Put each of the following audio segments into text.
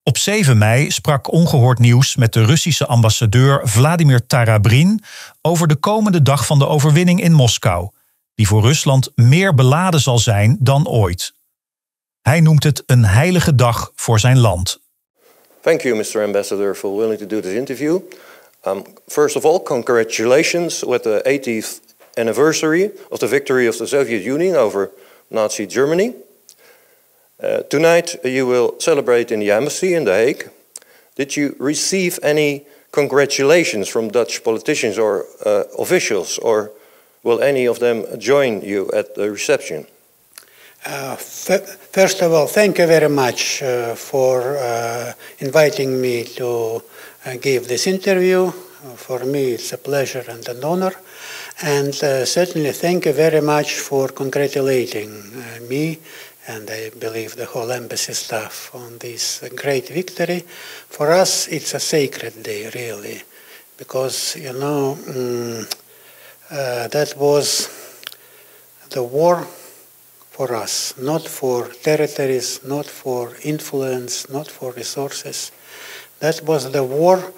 Op 7 mei sprak Ongehoord Nieuws met de Russische ambassadeur Vladimir Tarabrin over de komende dag van de overwinning in Moskou, die voor Rusland meer beladen zal zijn dan ooit. Hij noemt het een heilige dag voor zijn land. Thank you, Mr. Ambassador, for willing to do this interview. First of all, congratulations with the 80th anniversary of the victory of the Soviet Union over Nazi Germany. Tonight you will celebrate in the embassy in The Hague. Did you receive any congratulations from Dutch politicians or officials, or will any of them join you at the reception? First of all, thank you very much for inviting me to give this interview. For me it's a pleasure and an honor. And certainly thank you very much for congratulating me and I believe the whole embassy staff on this great victory. For us it's a sacred day, really, because, you know, that was the war for us, not for territories, not for influence, not for resources. That was the war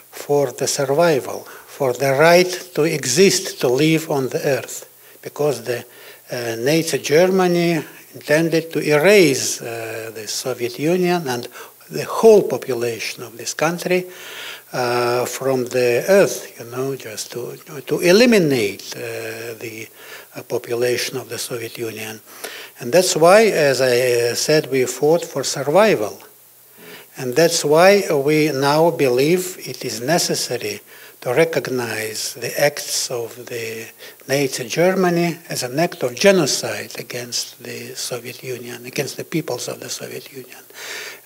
for the survival, for the right to exist, to live on the earth, because the Nazi Germany intended to erase the Soviet Union and the whole population of this country from the earth, you know, just to eliminate the population of the Soviet Union. And that's why, as I said, we fought for survival. And that's why we now believe it is necessary to recognize the acts of the Nazi Germany as an act of genocide against the Soviet Union, against the peoples of the Soviet Union.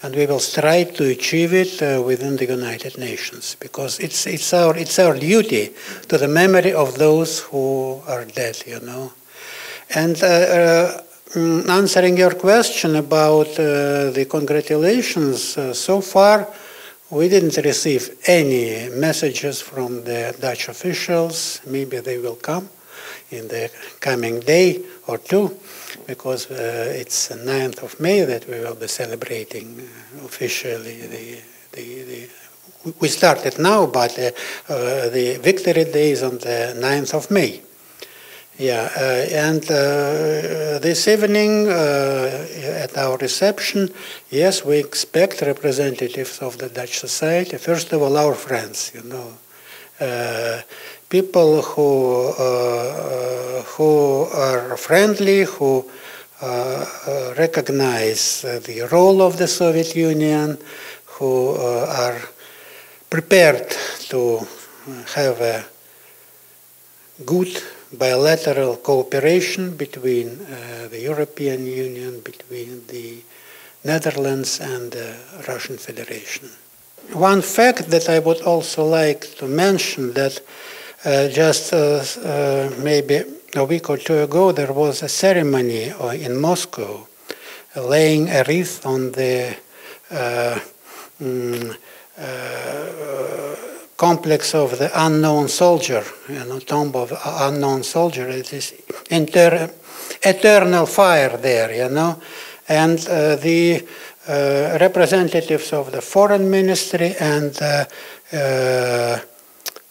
And we will strive to achieve it within the United Nations, because it's our duty to the memory of those who are dead, you know. And answering your question about the congratulations, so far we didn't receive any messages from the Dutch officials. Maybe they will come in the coming day or two, because it's the 9th of May that we will be celebrating officially we started now, but the victory day is on the 9th of May. Yeah, and this evening at our reception, yes, we expect representatives of the Dutch society. First of all, our friends, you know, people who are friendly, who recognize the role of the Soviet Union, who are prepared to have a good bilateral cooperation between the European Union, between the Netherlands and the Russian Federation. One fact that I would also like to mention, that just maybe a week or two ago there was a ceremony in Moscow laying a wreath on the complex of the unknown soldier, you know, tomb of unknown soldier. It is eternal fire there, you know, and the representatives of the foreign ministry and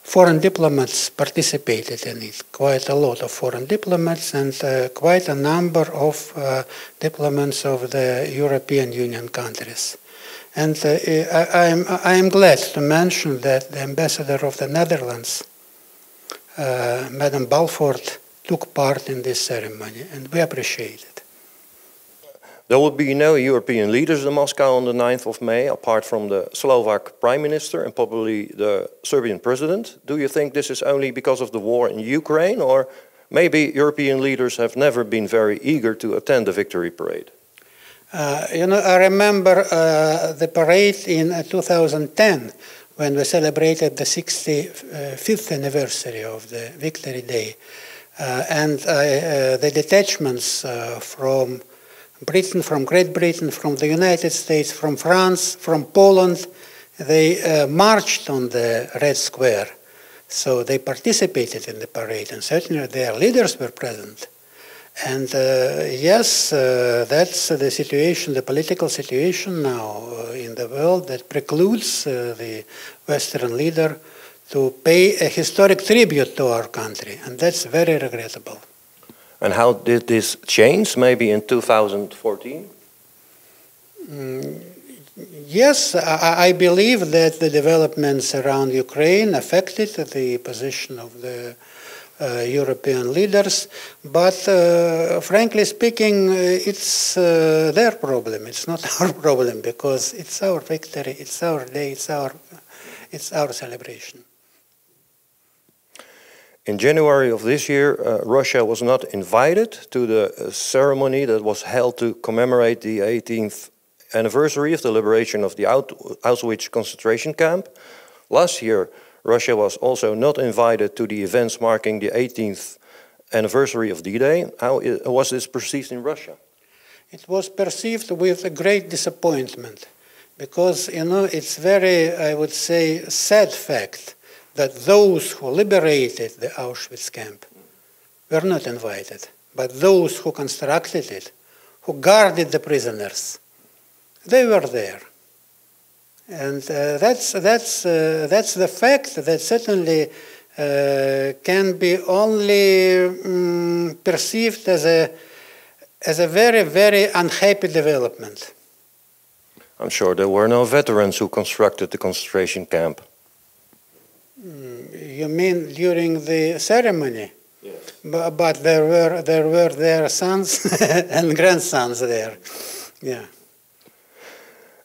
foreign diplomats participated in it. Quite a lot of foreign diplomats and quite a number of diplomats of the European Union countries. And I am glad to mention that the ambassador of the Netherlands, Madam Balford, took part in this ceremony, and we appreciate it. There will be no European leaders in Moscow on the 9th of May, apart from the Slovak Prime Minister and probably the Serbian President. Do you think this is only because of the war in Ukraine, or maybe European leaders have never been very eager to attend the victory parade? You know, I remember the parade in 2010 when we celebrated the 65th anniversary of the Victory Day. And the detachments from Britain, from Great Britain, from the United States, from France, from Poland, they marched on the Red Square. So they participated in the parade, and certainly their leaders were present. And yes, that's the situation, the political situation now in the world that precludes the Western leader to pay a historic tribute to our country, and that's very regrettable. And how did this change, maybe in 2014? Yes, I believe that the developments around Ukraine affected the position of the European leaders, but frankly speaking, it's their problem. It's not our problem, because it's our victory, it's our day, it's our celebration. In January of this year, Russia was not invited to the ceremony that was held to commemorate the 18th anniversary of the liberation of the Auschwitz concentration camp. Last year, Russia was also not invited to the events marking the 18th anniversary of D-Day. How was this perceived in Russia? It was perceived with a great disappointment, because, you know, it's very, I would say, sad fact that those who liberated the Auschwitz camp were not invited, but those who constructed it, who guarded the prisoners, they were there. And that's the fact that certainly can be only perceived as a very, very unhappy development. I'm sure there were no veterans who constructed the concentration camp. You mean during the ceremony? Yes. But there were their sons and grandsons there. Yeah.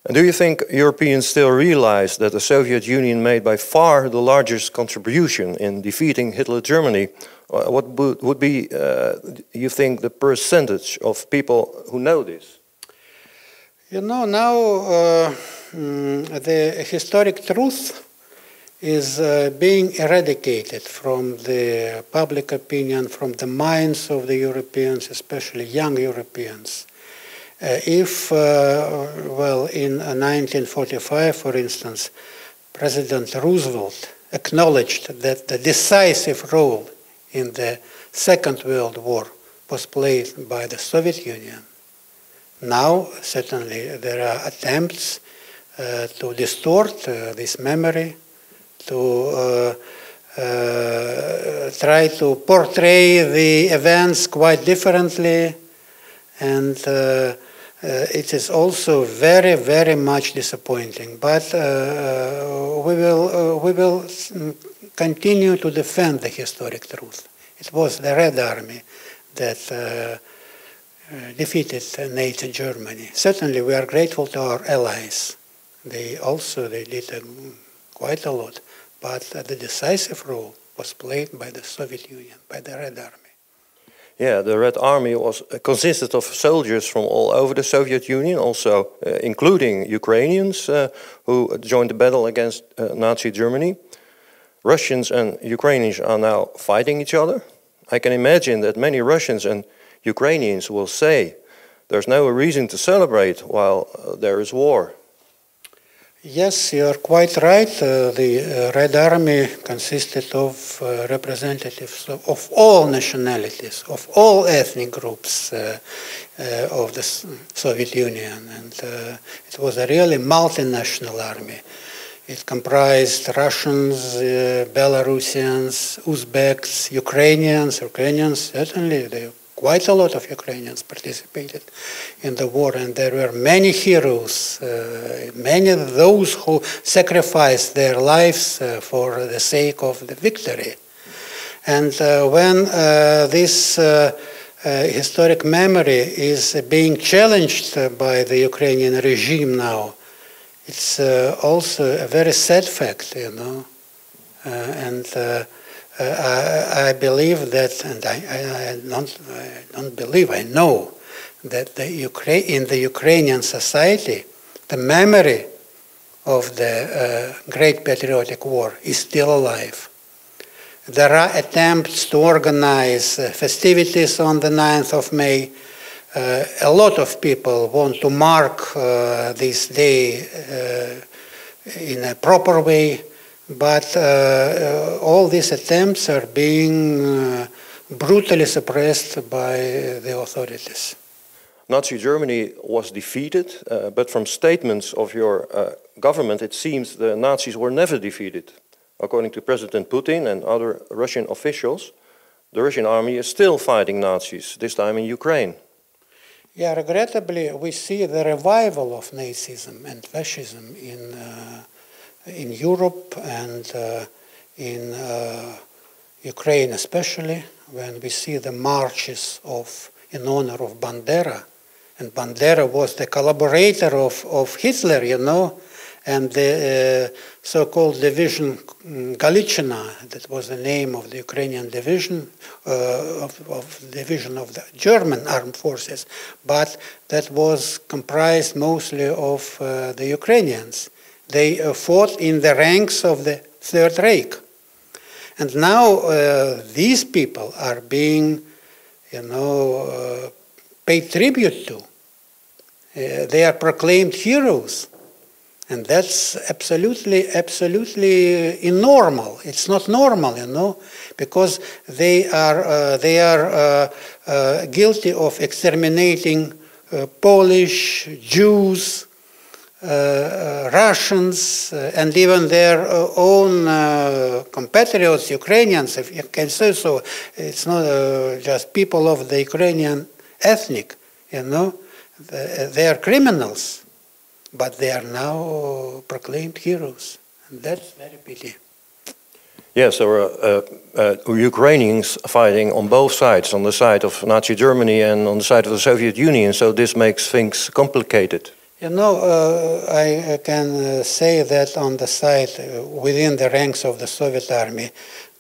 And do you think Europeans still realize that the Soviet Union made by far the largest contribution in defeating Hitler Germany? What would be, you think, the percentage of people who know this? You know, now the historic truth is being eradicated from the public opinion, from the minds of the Europeans, especially young Europeans. Well, in 1945, for instance, President Roosevelt acknowledged that the decisive role in the Second World War was played by the Soviet Union. Now, certainly, there are attempts to distort this memory, to try to portray the events quite differently, and it is also very, very much disappointing. But we will continue to defend the historic truth. It was the Red Army that defeated Nazi Germany. Certainly, we are grateful to our allies. They did quite a lot. But the decisive role was played by the Soviet Union, by the Red Army. Yeah, the Red Army consisted of soldiers from all over the Soviet Union, also including Ukrainians who joined the battle against Nazi Germany. Russians and Ukrainians are now fighting each other. I can imagine that many Russians and Ukrainians will say there's no reason to celebrate while there is war. Yes, you are quite right. The Red Army consisted of representatives of all nationalities, of all ethnic groups of the Soviet Union. And it was a really multinational army. It comprised Russians, Belarusians, Uzbeks, Ukrainians, certainly. Quite a lot of Ukrainians participated in the war, and there were many heroes, many of those who sacrificed their lives for the sake of the victory. And when this historic memory is being challenged by the Ukrainian regime now, it's also a very sad fact, you know, and I believe that, and I don't believe, I know that in the Ukrainian society, the memory of the Great Patriotic War is still alive. There are attempts to organize festivities on the 9th of May. A lot of people want to mark this day in a proper way. But all these attempts are being brutally suppressed by the authorities. Nazi Germany was defeated, but from statements of your government, it seems the Nazis were never defeated. According to President Putin and other Russian officials, the Russian army is still fighting Nazis, this time in Ukraine. Yeah, regrettably, we see the revival of Nazism and fascism in Europe and in Ukraine especially, when we see the marches in honor of Bandera. And Bandera was the collaborator of Hitler, you know, and the so-called division Galiciana, that was the name of the Ukrainian division, of the German armed forces, but that was comprised mostly of the Ukrainians. They fought in the ranks of the Third Reich. And now these people are being, paid tribute to. They are proclaimed heroes. And that's absolutely abnormal. It's not normal, because they are guilty of exterminating Polish, Jews, Russians, and even their own compatriots, Ukrainians, if you can say so. It's not just people of the Ukrainian ethnic, They are criminals. But they are now proclaimed heroes, and that's very pity. Yes, there are Ukrainians fighting on both sides, on the side of Nazi Germany and on the side of the Soviet Union, so this makes things complicated. I can say that on the side, within the ranks of the Soviet army,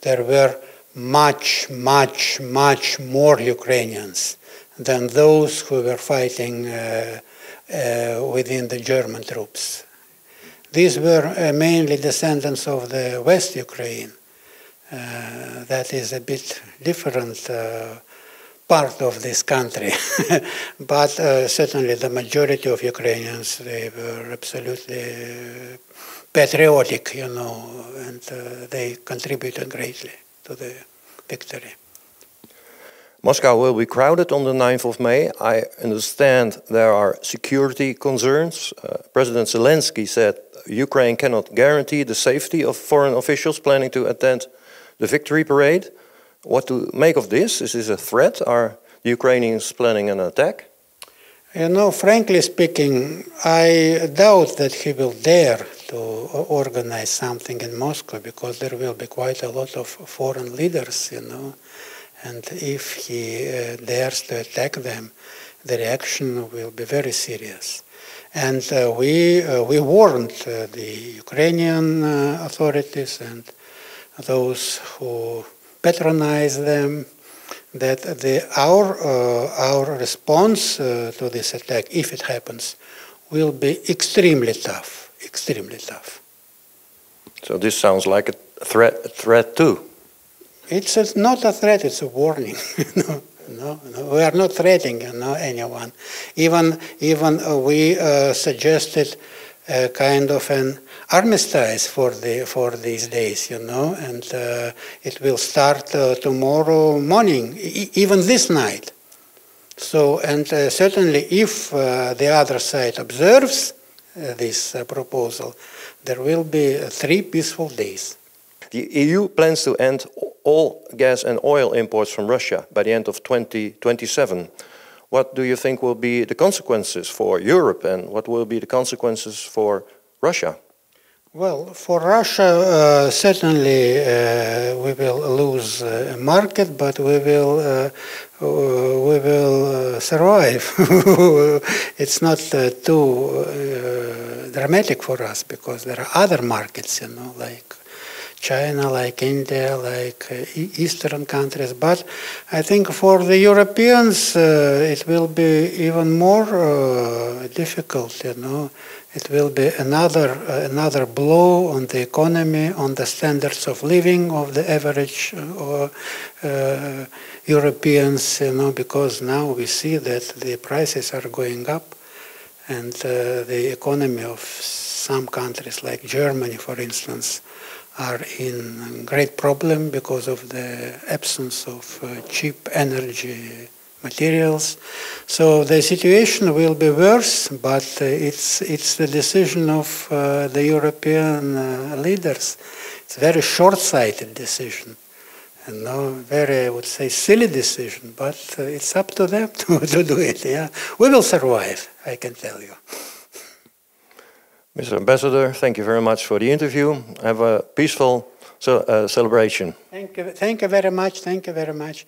there were much more Ukrainians than those who were fighting within the German troops. These were mainly descendants of the West Ukraine. That is a bit different part of this country. But certainly the majority of Ukrainians, they were absolutely patriotic, and they contributed greatly to the victory. Moscow will be crowded on the 9th of May. I understand there are security concerns. President Zelensky said Ukraine cannot guarantee the safety of foreign officials planning to attend the victory parade. What to make of this? Is this a threat? Are the Ukrainians planning an attack? Frankly speaking, I doubt that he will dare to organize something in Moscow, because there will be quite a lot of foreign leaders, And if he dares to attack them, the reaction will be very serious. And we warned the Ukrainian authorities and those who patronize them that our response to this attack, if it happens, will be extremely tough. So this sounds like a threat too. It's not a threat, it's a warning. No, we are not threatening anyone. Even we suggested a kind of an armistice for these days, and it will start tomorrow morning, even this night. So, and certainly if the other side observes this proposal, there will be 3 peaceful days. The EU plans to end all gas and oil imports from Russia by the end of 2027. What do you think will be the consequences for Europe, and what will be the consequences for Russia? Well, for Russia, certainly we will lose a market, but we will survive. It's not too dramatic for us, because there are other markets, like China, like India, like Eastern countries. But I think for the Europeans, it will be even more difficult, It will be another blow on the economy, on the standards of living of the average Europeans, because now we see that the prices are going up, and the economy of some countries, like Germany, for instance, are in great problem because of the absence of cheap energy materials. So the situation will be worse, but it's the decision of the European leaders. It's a very short-sighted decision. And no, very, I would say, silly decision, but it's up to them to do it. Yeah, we will survive, I can tell you. Mr. Ambassador, thank you very much for the interview. Have a peaceful celebration. Thank you very much. Thank you very much.